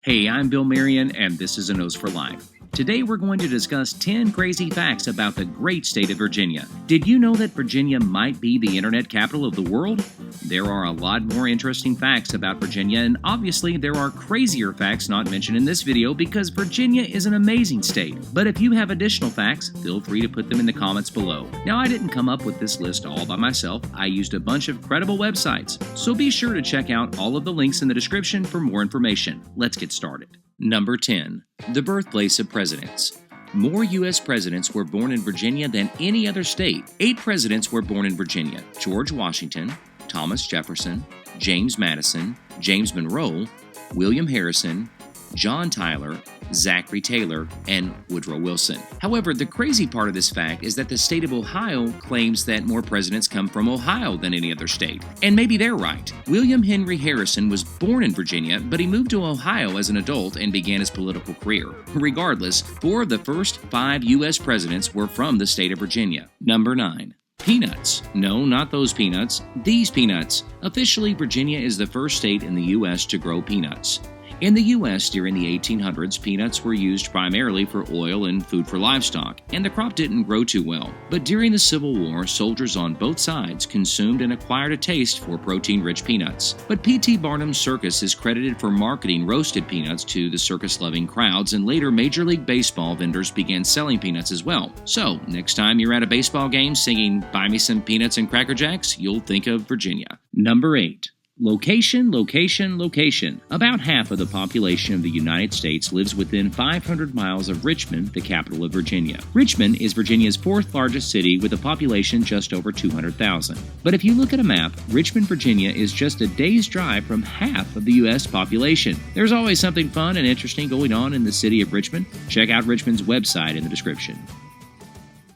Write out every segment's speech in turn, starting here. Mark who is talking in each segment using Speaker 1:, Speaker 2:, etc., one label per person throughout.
Speaker 1: Hey, I'm Bill Marion, and this is A Nose for Life. Today we're going to discuss 10 crazy facts about the great state of Virginia. Did you know that Virginia might be the internet capital of the world? There are a lot more interesting facts about Virginia, and obviously there are crazier facts not mentioned in this video because Virginia is an amazing state. But if you have additional facts, feel free to put them in the comments below. Now, I didn't come up with this list all by myself. I used a bunch of credible websites, so be sure to check out all of the links in the description for more information. Let's get started. Number 10. The birthplace of presidents. More U.S. presidents were born in Virginia than any other state. 8 presidents were born in Virginia: George Washington, Thomas Jefferson, James Madison, James Monroe, William Harrison, John Tyler, Zachary Taylor, and Woodrow Wilson. However, the crazy part of this fact is that the state of Ohio claims that more presidents come from Ohio than any other state. And maybe they're right. William Henry Harrison was born in Virginia, but he moved to Ohio as an adult and began his political career. Regardless, 4 of the first 5 U.S. presidents were from the state of Virginia. Number 9. Peanuts. No, not those peanuts. These peanuts. Officially, Virginia is the first state in the U.S. to grow peanuts. In the U.S. during the 1800s, peanuts were used primarily for oil and food for livestock, and the crop didn't grow too well. But during the Civil War, soldiers on both sides consumed and acquired a taste for protein-rich peanuts. But P.T. Barnum's Circus is credited for marketing roasted peanuts to the circus-loving crowds, and later Major League Baseball vendors began selling peanuts as well. So, next time you're at a baseball game singing "Buy me some peanuts and Cracker Jacks," you'll think of Virginia. Number 8. Location, location, location. About half of the population of the United States lives within 500 miles of Richmond, the capital of Virginia. Richmond is Virginia's 4th largest city with a population just over 200,000. But if you look at a map, Richmond, Virginia is just a day's drive from half of the U.S. population. There's always something fun and interesting going on in the city of Richmond. Check out Richmond's website in the description.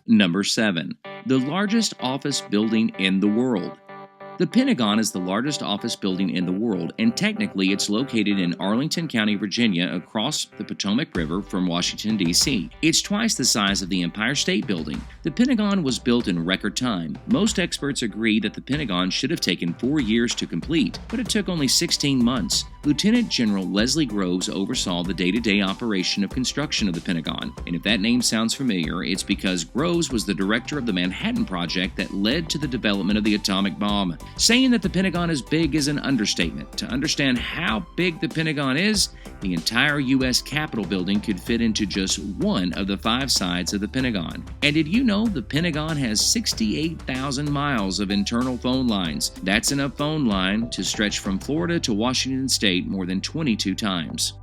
Speaker 1: Number 7. The largest office building in the world. The Pentagon is the largest office building in the world, and technically it's located in Arlington County, Virginia, across the Potomac River from Washington, D.C. It's twice the size of the Empire State Building. The Pentagon was built in record time. Most experts agree that the Pentagon should have taken 4 years to complete, but it took only 16 months. Lieutenant General Leslie Groves oversaw the day-to-day operation of construction of the Pentagon, and if that name sounds familiar, it's because Groves was the director of the Manhattan Project that led to the development of the atomic bomb. Saying that the Pentagon is big is an understatement. To understand how big the Pentagon is, the entire U.S. Capitol building could fit into just one of the 5 sides of the Pentagon. And did you know the Pentagon has 68,000 miles of internal phone lines? That's enough phone line to stretch from Florida to Washington State more than 22 times.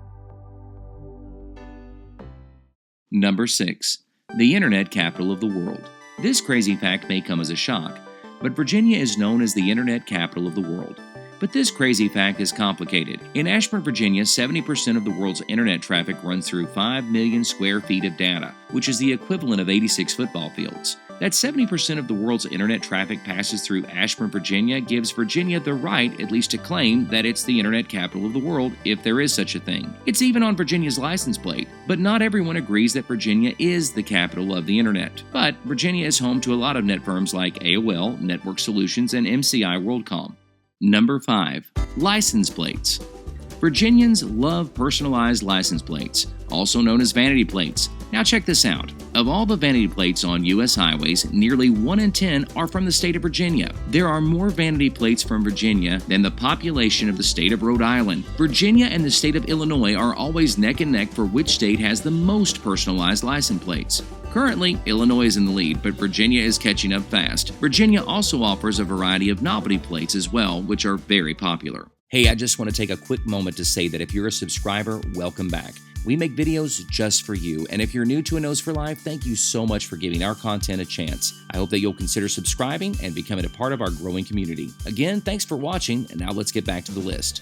Speaker 1: Number 6. The internet capital of the world. This crazy fact may come as a shock, but Virginia is known as the internet capital of the world. But this crazy fact is complicated. In Ashburn, Virginia, 70% of the world's internet traffic runs through 5 million square feet of data, which is the equivalent of 86 football fields. That 70% of the world's internet traffic passes through Ashburn, Virginia gives Virginia the right, at least to claim, that it's the internet capital of the world, if there is such a thing. It's even on Virginia's license plate. But not everyone agrees that Virginia is the capital of the internet. But Virginia is home to a lot of net firms like AOL, Network Solutions, and MCI WorldCom. Number 5. License plates. Virginians love personalized license plates, also known as vanity plates. Now check this out. Of all the vanity plates on U.S. highways, nearly 1 in 10 are from the state of Virginia. There are more vanity plates from Virginia than the population of the state of Rhode Island. Virginia and the state of Illinois are always neck and neck for which state has the most personalized license plates. Currently, Illinois is in the lead, but Virginia is catching up fast. Virginia also offers a variety of novelty plates as well, which are very popular. Hey, I just want to take a quick moment to say that if you're a subscriber, welcome back. We make videos just for you, and if you're new to A Nose for Life, thank you so much for giving our content a chance. I hope that you'll consider subscribing and becoming a part of our growing community. Again, thanks for watching, and now let's get back to the list.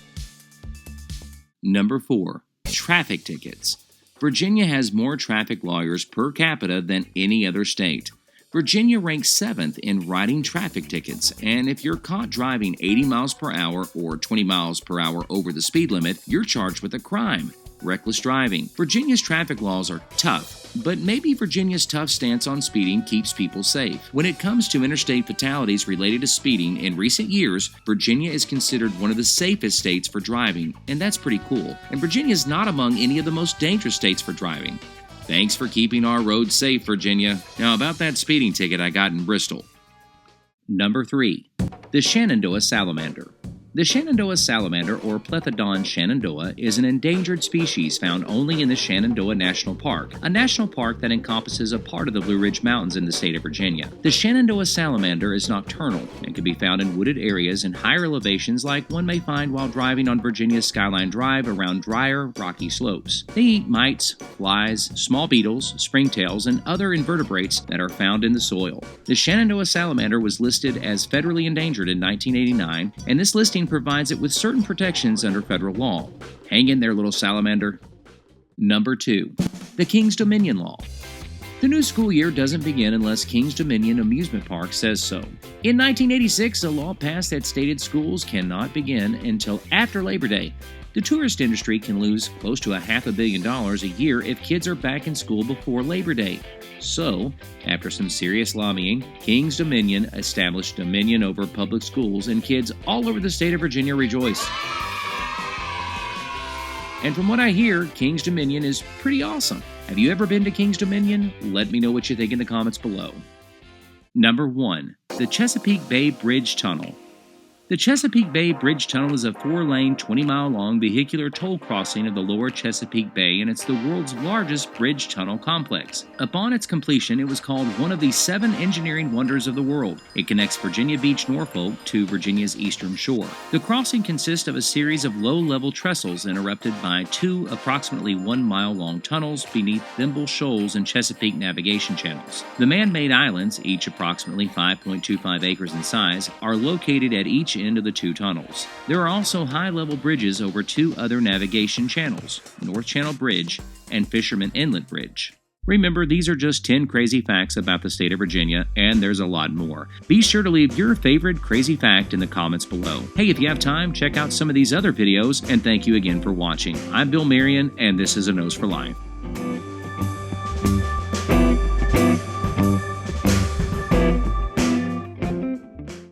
Speaker 1: Number 4. Traffic tickets. Virginia has more traffic lawyers per capita than any other state. Virginia ranks 7th in writing traffic tickets, and if you're caught driving 80 miles per hour or 20 miles per hour over the speed limit, you're charged with a crime. Reckless driving. Virginia's traffic laws are tough, but maybe Virginia's tough stance on speeding keeps people safe. When it comes to interstate fatalities related to speeding, in recent years, Virginia is considered one of the safest states for driving, and that's pretty cool. And Virginia is not among any of the most dangerous states for driving. Thanks for keeping our roads safe, Virginia. Now about that speeding ticket I got in Bristol. Number 3. The Shenandoah Salamander. The Shenandoah Salamander, or Plethodon shenandoah, is an endangered species found only in the Shenandoah National Park, a national park that encompasses a part of the Blue Ridge Mountains in the state of Virginia. The Shenandoah Salamander is nocturnal and can be found in wooded areas and higher elevations like one may find while driving on Virginia's Skyline Drive around drier, rocky slopes. They eat mites, flies, small beetles, springtails, and other invertebrates that are found in the soil. The Shenandoah Salamander was listed as federally endangered in 1989, and this listing provides it with certain protections under federal law. Hang in there, little salamander. Number 2. The King's Dominion Law. The new school year doesn't begin unless King's Dominion Amusement Park says so. In 1986, a law passed that stated schools cannot begin until after Labor Day. The tourist industry can lose close to $500 million a year if kids are back in school before Labor Day. So, after some serious lobbying, King's Dominion established dominion over public schools, and kids all over the state of Virginia rejoice. And from what I hear, King's Dominion is pretty awesome. Have you ever been to King's Dominion? Let me know what you think in the comments below. Number 1. The Chesapeake Bay Bridge Tunnel. The Chesapeake Bay Bridge Tunnel is a 4-lane, 20-mile-long vehicular toll crossing of the lower Chesapeake Bay, and it's the world's largest bridge tunnel complex. Upon its completion, it was called one of the 7 engineering wonders of the world. It connects Virginia Beach, Norfolk, to Virginia's eastern shore. The crossing consists of a series of low-level trestles interrupted by 2 approximately 1-mile-long tunnels beneath Thimble Shoals and Chesapeake navigation channels. The man-made islands, each approximately 5.25 acres in size, are located at each end of the 2 tunnels. There are also high-level bridges over 2 other navigation channels, North Channel Bridge and Fisherman Inlet Bridge. Remember, these are just 10 crazy facts about the state of Virginia, and there's a lot more. Be sure to leave your favorite crazy fact in the comments below. Hey, if you have time, check out some of these other videos, and thank you again for watching. I'm Bill Marion, and this is A Nose for Life.